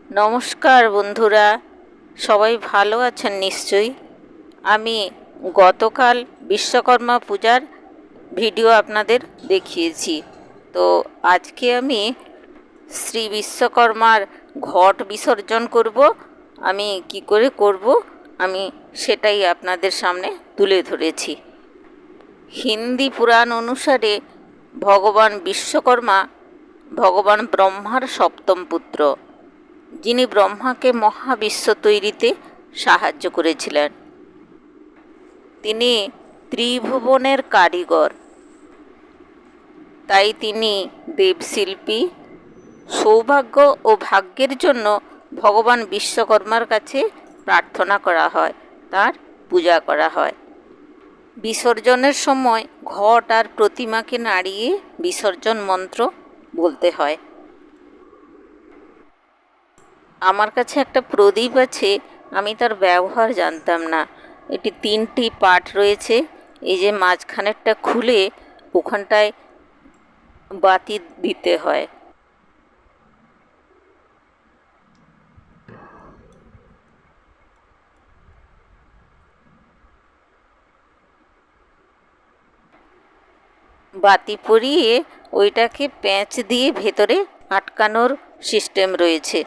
নমস্কার বন্ধুরা, সবাই ভালো আছেন নিশ্চয়ই। আমি গতকাল বিশ্বকর্মা পূজার ভিডিও আপনাদের দেখিয়েছি। তো আজকে আমি শ্রী বিশ্বকর্মার ঘট বিসর্জন করব। আমি কি করে করব আমি সেটাই আপনাদের সামনে তুলে ধরেছি। হিন্দি পুরাণ অনুসারে ভগবান বিশ্বকর্মা ভগবান ব্রহ্মার সপ্তম পুত্র, যিনি ব্রহ্মাকে মহাবিশ্ব তৈরিতে সাহায্য করেছিলেন। তিনি ত্রিভুবনের কারিগর, তাই তিনি দেবশিল্পী। সৌভাগ্য ও ভাগ্যের জন্য ভগবান বিশ্বকর্মার কাছে প্রার্থনা করা হয়, তার পূজা করা হয়। বিসর্জনের সময় ঘট আর প্রতিমাকে নাড়িয়ে বিসর্জন মন্ত্র বলতে হয়। আমার কাছে একটা প্রদীপ আছে, আমি তার ব্যবহার জানতাম না। এটি 3টি পার্ট রয়েছে। এই যে মাঝখানেরটা খুলে ওখানটায় বাতি দিতে হয়। বাতি পরিয়ে ওইটাকে প্যাঁচ দিয়ে ভেতরে আটকানোর সিস্টেম রয়েছে।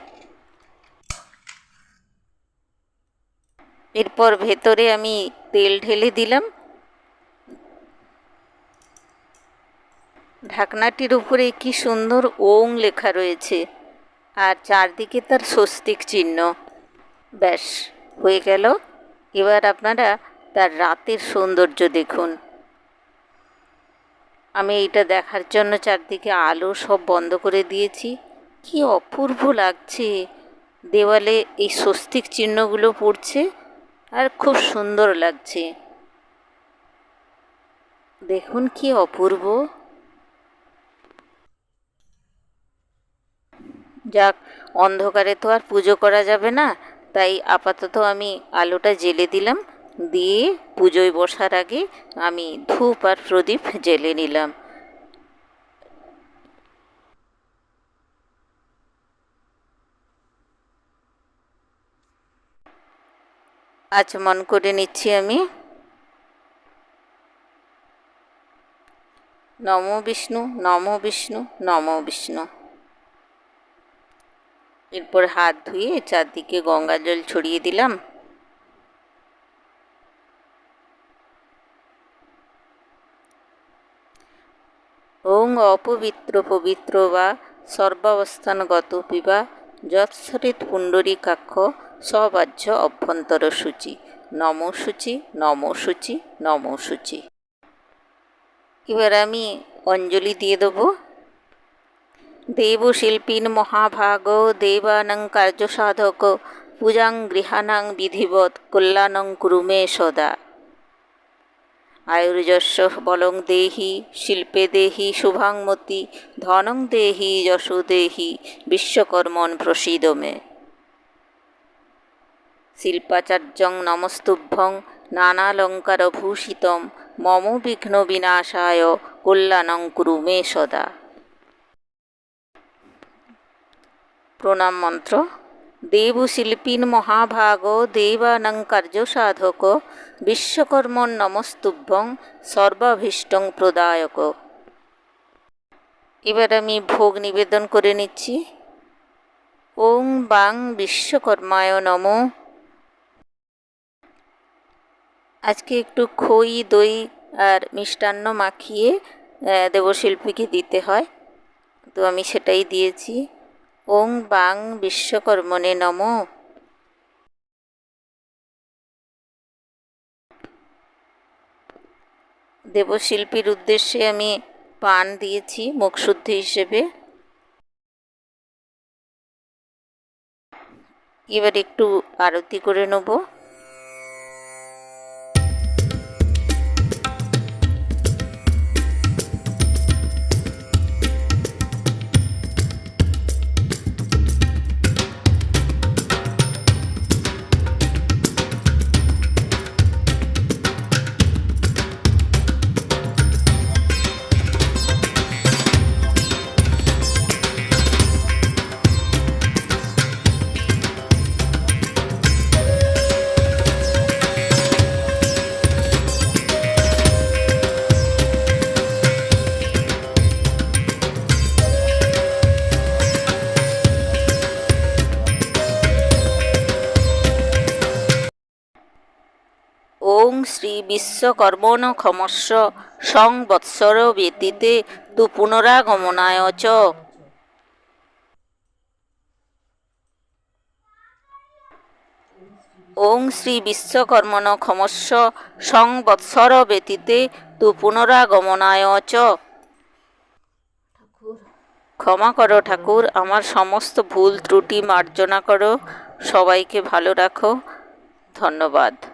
এরপর ভেতরে আমি তেল ঢেলে দিলাম। ঢাকনাটির উপরে কি সুন্দর ওং লেখা রয়েছে, আর চারদিকে তার স্বস্তিক চিহ্ন। ব্যাস, হয়ে গেল। এবার আপনারা তার রাতের সৌন্দর্য দেখুন। আমি এইটা দেখার জন্য চারদিকে আলো সব বন্ধ করে দিয়েছি। কি অপূর্ব লাগছে, দেওয়ালে এই স্বস্তিক চিহ্নগুলো পড়ছে আর খুব সুন্দর লাগছে। দেখুন কি অপূর্ব। যাক, অন্ধকারে তো আর পুজো করা যাবে না, তাই আপাতত আমি আলোটা জ্বেলে দিলাম। দিয়ে পুজোয় বসার আগে আমি ধূপ আর প্রদীপ জ্বেলে নিলাম। আচমন করে নিচ্ছি আমি। নমো বিষ্ণু, নমো বিষ্ণু, নমো বিষ্ণু। এরপর হাত ধুয়ে চারদিকে গঙ্গা জল ছড়িয়ে দিলাম। ওং অপবিত্র পবিত্র বা সর্বাবস্থানগত পিবা যৎসরিত পুণ্ডরীকাক্ষ সবাহ্য অভ্যন্তর সূচি। নমো সূচি, নমো সূচি, নমো সূচি। এবার আমি অঞ্জলি দিয়ে দেবো। দেবশিল্পীন মহাভাগ দেবানাং কার্যসাধক পূজাং গৃহাণাং বিধিবৎ কল্যাণং কুরু মে সদা। আয়ুর্যস্য বলং দেহি শিল্পে দেহি শুভাংমতি ধনং দেহি যশো দেহি বিশ্বকর্মণ প্রসীদ মে। শিল্পাচার্যং নমস্তুভ্যং নানালঙ্কারভূষিতম মম বিঘ্ন বিনাশায় কল্যাণং কুরু মে সদা। প্রণাম মন্ত্র। দেবশিল্পীন মহাভাগ দেবানাং কার্যসাধক বিশ্বকর্মণ নমস্তুভ্যং সর্বাভীষ্টং প্রদায়ক। এবার আমি ভোগ নিবেদন করে নিচ্ছি। ওং বাং বিশ্বকর্মায় নমঃ। আজকে একটু খই দই আর মিষ্টান্ন মাখিয়ে দেবশিল্পীকে দিতে হয়, তো আমি সেটাই দিয়েছি। ওং বাং বিশ্বকর্মণে নমঃ। দেবশিল্পীর উদ্দেশ্যে আমি পান দিয়েছি মুখশুদ্ধি হিসেবে। এবার একটু আরতি করে নেব। শ্রী বিশ্বকর্মণ ক্ষমস্ব সংবৎসর ব্যতীতে তু পুনরাগমনায় চ। ওং শ্রী বিশ্বকর্মণ ক্ষমস্ব সংবৎসর ব্যতীতে তু পুনরাগমনায় চ। ক্ষমা করো ঠাকুর, আমার সমস্ত ভুল ত্রুটি মার্জনা করো। সবাইকে ভালো রাখো। ধন্যবাদ।